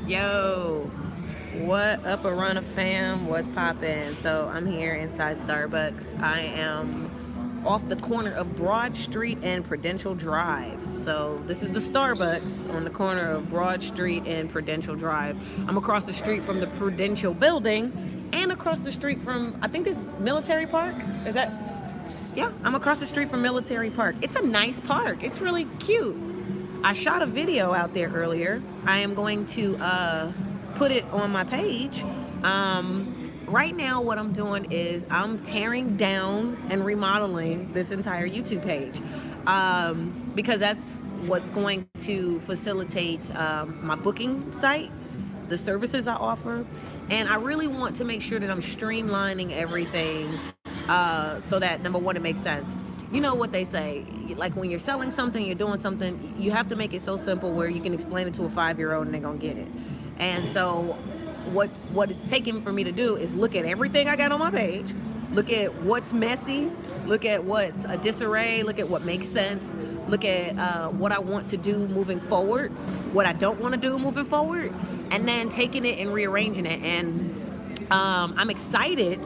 Yo, what up, AARONA fam? What's poppin'? So I'm here inside Starbucks. I am off the corner of Broad Street and Prudential Drive. So this is the Starbucks on the corner of Broad Street and Prudential Drive. I'm across the street from the Prudential building and across the street from, I think this is Military Park. Is that? Yeah, I'm across the street from Military Park. It's a nice park. It's really cute. I shot a video out there earlier. I am going to put it on my page. Right now, what I'm doing is I'm tearing down and remodeling this entire YouTube page because that's what's going to facilitate my booking site, the services I offer, and I really want to make sure that I'm streamlining everything so that, number one, it makes sense. You know what they say, like when you're selling something, you're doing something, you have to make it so simple where you can explain it to a 5-year-old and they're gonna get it. And so what it's taking for me to do is look at everything I got on my page, look at what's messy, look at what's a disarray, look at what makes sense, look at what I want to do moving forward, what I don't want to do moving forward, and then taking it and rearranging it. And I'm excited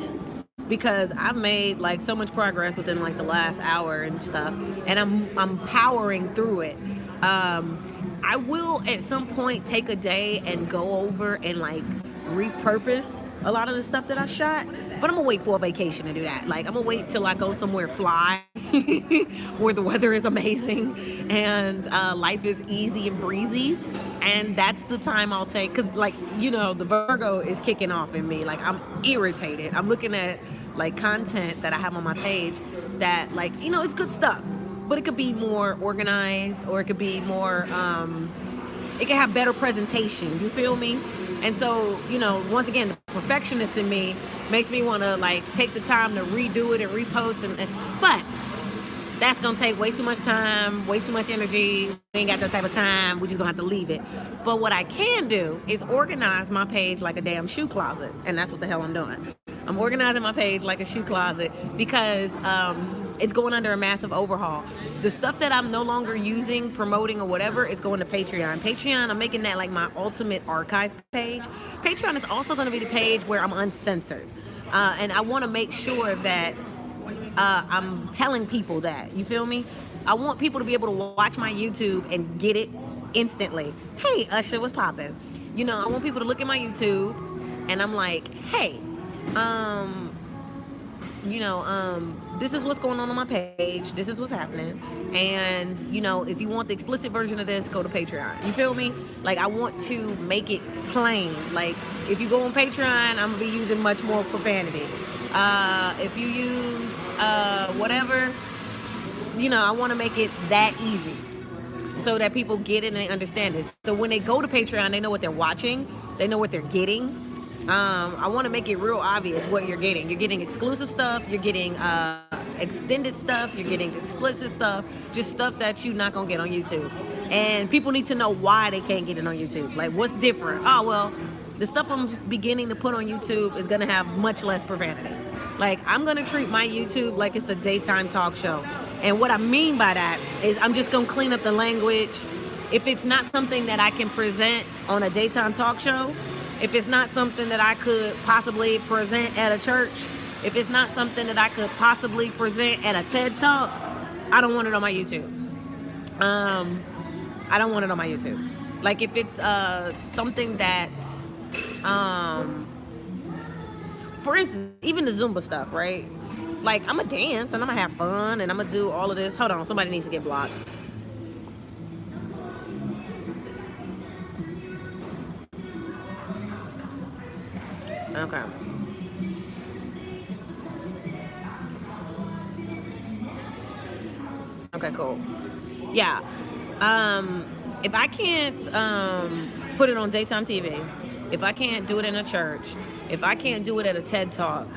because I've made like so much progress within like the last hour and stuff, and I'm powering through it. I will at some point take a day and go over and like repurpose a lot of the stuff that I shot, but I'm gonna wait for a vacation to do that. Like I'm gonna wait till I go somewhere fly where the weather is amazing and life is easy and breezy, and that's the time I'll take, because like, you know, the Virgo is kicking off in me. Like I'm irritated. I'm looking at like content that I have on my page that, like, you know, it's good stuff, but it could be more organized, or it could be more it can have better presentation, you feel me? And so, you know, once again, the perfectionist in me makes me want to like take the time to redo it and repost, but that's gonna take way too much time, way too much energy. We ain't got that type of time. We just gonna have to leave it. But what I can do is organize my page like a damn shoe closet, and that's what the hell I'm doing. I'm organizing my page like a shoe closet because it's going under a massive overhaul. The stuff that I'm no longer using, promoting, or whatever, it's going to Patreon. Patreon, I'm making that like my ultimate archive page. Patreon is also going to be the page where I'm uncensored, and I want to make sure that I'm telling people that, you feel me? I want people to be able to watch my YouTube and get it instantly. Hey, Usher, what's poppin'? You know, I want people to look at my YouTube and I'm like, hey, this is what's going on my page. This is what's happening. And, you know, if you want the explicit version of this, go to Patreon. You feel me? Like, I want to make it plain. Like, if you go on Patreon, I'm going to be using much more profanity. If you use whatever, you know, I want to make it that easy so that people get it and they understand it. So when they go to Patreon, they know what they're watching. They know what they're getting. I want to make it real obvious what you're getting. You're getting exclusive stuff. You're getting extended stuff. You're getting explicit stuff. Just stuff that you're not going to get on YouTube. And people need to know why they can't get it on YouTube. Like, what's different? Oh, well, the stuff I'm beginning to put on YouTube is going to have much less profanity. Like, I'm going to treat my YouTube like it's a daytime talk show. And what I mean by that is I'm just going to clean up the language. If it's not something that I can present on a daytime talk show, if it's not something that I could possibly present at a church, if it's not something that I could possibly present at a TED Talk, I don't want it on my YouTube. I don't want it on my YouTube. Like, if it's something that, for instance, even the Zumba stuff, right? Like, I'm going to dance and I'm going to have fun and I'm going to do all of this. Hold on, somebody needs to get blocked. Okay. Okay, cool. Yeah. If I can't put it on daytime TV, if I can't do it in a church, if I can't do it at a TED Talk,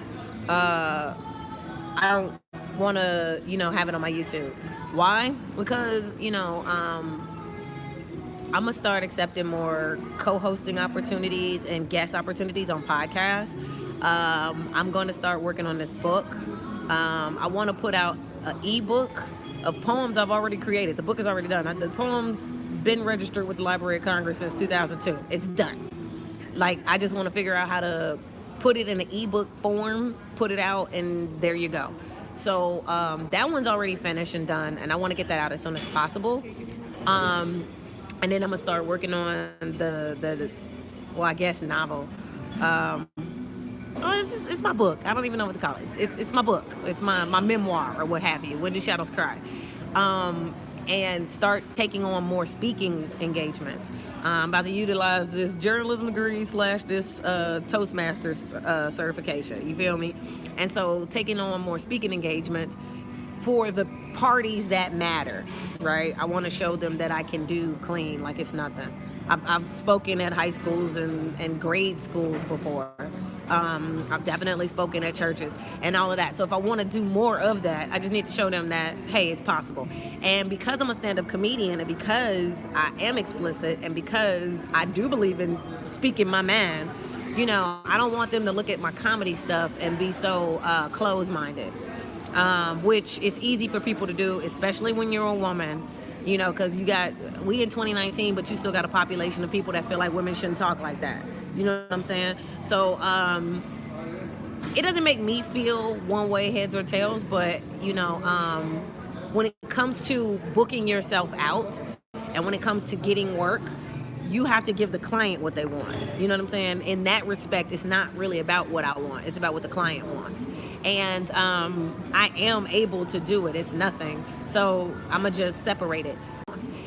I don't want to, you know, have it on my YouTube. Why? Because, you know, I'm going to start accepting more co-hosting opportunities and guest opportunities on podcasts. I'm going to start working on this book. I want to put out an ebook of poems I've already created. The book is already done. The poems been registered with the Library of Congress since 2002. It's done. Like, I just want to figure out how to put it in an ebook form, put it out, and there you go. So that one's already finished and done, and I want to get that out as soon as possible. And then I'm gonna start working on the well, I guess novel. It's my book. I don't even know what to call it. It's my book. It's my memoir or what have you. When Do Shadows Cry? And start taking on more speaking engagements. I'm about to utilize this journalism degree / this Toastmasters certification. You feel me? And so taking on more speaking engagements for the parties that matter, right? I want to show them that I can do clean like it's nothing. I've spoken at high schools and grade schools before. I've definitely spoken at churches and all of that. So if I want to do more of that, I just need to show them that, hey, it's possible. And because I'm a stand-up comedian, and because I am explicit, and because I do believe in speaking my mind, you know, I don't want them to look at my comedy stuff and be so closed-minded, which is easy for people to do, especially when you're a woman. You know, because we in 2019, but you still got a population of people that feel like women shouldn't talk like that. You know what I'm saying? So it doesn't make me feel one way, heads or tails, but, you know, when it comes to booking yourself out and when it comes to getting work, you have to give the client what they want. You know what I'm saying? In that respect, it's not really about what I want. It's about what the client wants. And I am able to do it. It's nothing. So I'm going to just separate it.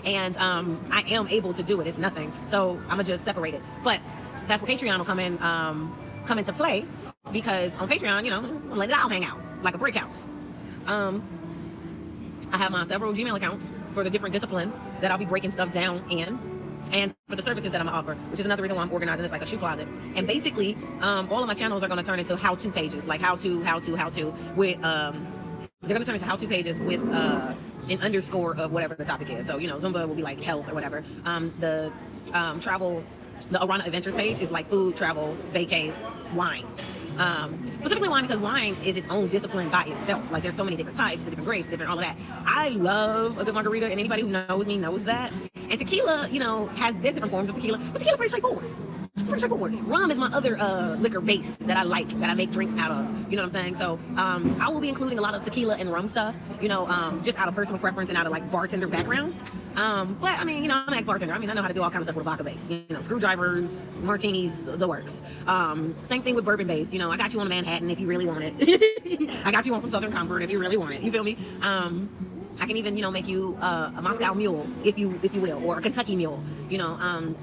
And I am able to do it. It's nothing. So I'm going to just separate it. But that's where Patreon will come into play. Because on Patreon, you know, I'm letting it all hang out like a brick house. I have my several Gmail accounts for the different disciplines that I'll be breaking stuff down in. And for the services that I'm gonna offer, which is another reason why I'm organizing this like a shoe closet. And basically, all of my channels are gonna turn into how-to pages, like how-to, with, they're gonna turn into how-to pages with an underscore of whatever the topic is. So, you know, Zumba will be like health or whatever. The AARONA Adventures page is like food, travel, vacay, wine. Specifically wine, because wine is its own discipline by itself. Like, there's so many different types, the different grapes, different all of that. I love a good margarita, and anybody who knows me knows that. And tequila, you know, there's different forms of tequila, but tequila pretty straightforward. It's pretty straightforward. Rum is my other liquor base that I like, that I make drinks out of. You know what I'm saying? So I will be including a lot of tequila and rum stuff, you know, just out of personal preference and out of like bartender background. But I mean, you know, I'm an ex-bartender. I mean, I know how to do all kinds of stuff with a vodka base. You know, screwdrivers, martinis, the works. Same thing with bourbon base. You know, I got you on a Manhattan if you really want it. I got you on some Southern Comfort if you really want it. You feel me? I can even, you know, make you a Moscow Mule, if you will, or a Kentucky Mule. You know,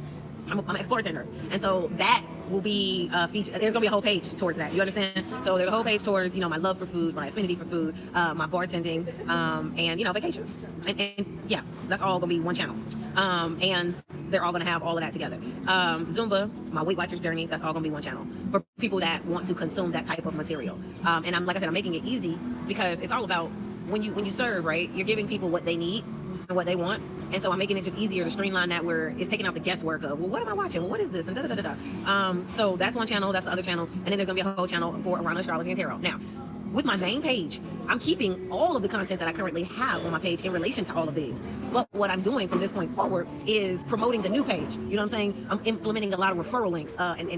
I'm an ex-bartender, and so that will be featured. There's gonna be a whole page towards that. You understand? So there's a whole page towards, you know, my love for food, my affinity for food, my bartending, and, you know, vacations. And yeah, that's all gonna be one channel. And they're all gonna have all of that together. Zumba, my Weight Watchers journey, that's all gonna be one channel for people that want to consume that type of material. And I'm, like I said, I'm making it easy because it's all about when you serve, right? You're giving people what they need and what they want. And so I'm making it just easier to streamline that, where it's taking out the guesswork of, well, what am I watching? Well, what is this? And so that's one channel, that's the other channel. And then there's gonna be a whole channel for AARONA Astrology and Tarot. Now, with my main page, I'm keeping all of the content that I currently have on my page in relation to all of these. But what I'm doing from this point forward is promoting the new page. You know what I'm saying? I'm implementing a lot of referral links and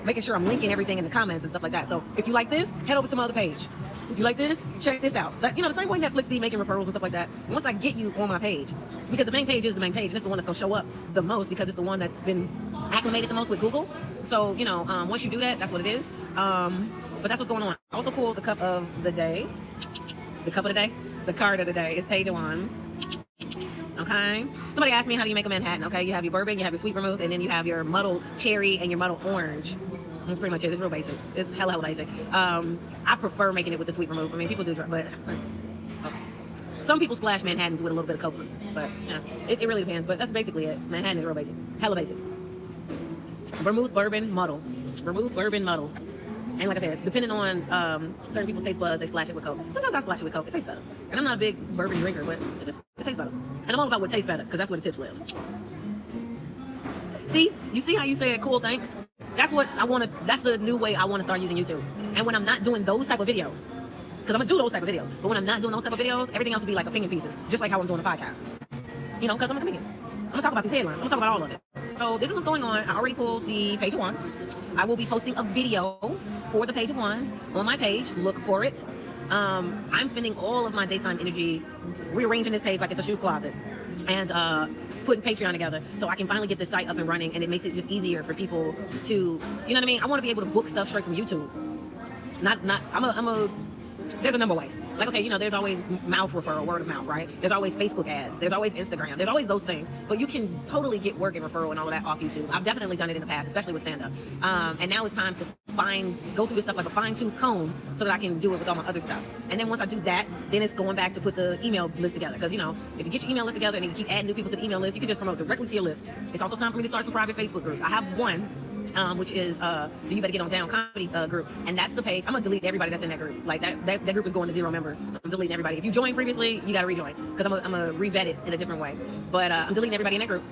making sure I'm linking everything in the comments and stuff like that. So if you like this, head over to my other page. If you like this, check this out. Like, you know, the same way Netflix be making referrals and stuff like that. Once I get you on my page, because the main page is the main page, and it's the one that's gonna show up the most because it's the one that's been acclimated the most with Google. So, you know, once you do that, that's what it is. But that's what's going on. I also pulled the cup of the day. The cup of the day? The card of the day is Page of Wands. Okay? Somebody asked me, how do you make a Manhattan? Okay, you have your bourbon, you have your sweet vermouth, and then you have your muddled cherry and your muddled orange. That's pretty much it. It's real basic. It's hella basic. I prefer making it with the sweet vermouth. I mean, people do, but some people splash Manhattans with a little bit of Coke. But, you know, it really depends. But that's basically it. Manhattan is real basic. Hella basic. Vermouth, bourbon, muddle. Vermouth, bourbon, muddle. And like I said, depending on certain people's taste buds, they splash it with Coke. Sometimes I splash it with Coke. It tastes better. And I'm not a big bourbon drinker, but it tastes better. And I'm all about what tastes better, because that's where the tips live. See? You see how you say it? Cool, thanks? That's what I want to, that's the new way I want to start using YouTube. And when I'm not doing those type of videos, because I'm going to do those type of videos, but when I'm not doing those type of videos, everything else will be like opinion pieces, just like how I'm doing a podcast. You know, because I'm a comedian. I'm going to talk about these headlines. I'm going to talk about all of it. So this is what's going on. I already pulled the page of wands. I will be posting a video for the page of wands on my page. Look for it. I'm spending all of my daytime energy rearranging this page like it's a shoe closet, and putting Patreon together so I can finally get this site up and running, and it makes it just easier for people to, you know what I mean? I want to be able to book stuff straight from YouTube. There's a number of ways. Like, okay, you know, there's always mouth referral, word of mouth, right? There's always Facebook ads. There's always Instagram. There's always those things. But you can totally get work and referral and all of that off YouTube. I've definitely done it in the past, especially with stand-up. And now it's time to go through this stuff like a fine-tooth comb so that I can do it with all my other stuff. And then once I do that, then it's going back to put the email list together. Because, you know, if you get your email list together and you keep adding new people to the email list, you can just promote directly to your list. It's also time for me to start some private Facebook groups. I have one, which is the You Better Get On Down comedy group, and that's the page. I'm gonna delete everybody that's in that group. Like that group is going to 0 members. I'm deleting everybody. If you joined previously, you gotta rejoin because I'm gonna re-vet it in a different way. But I'm deleting everybody in that group,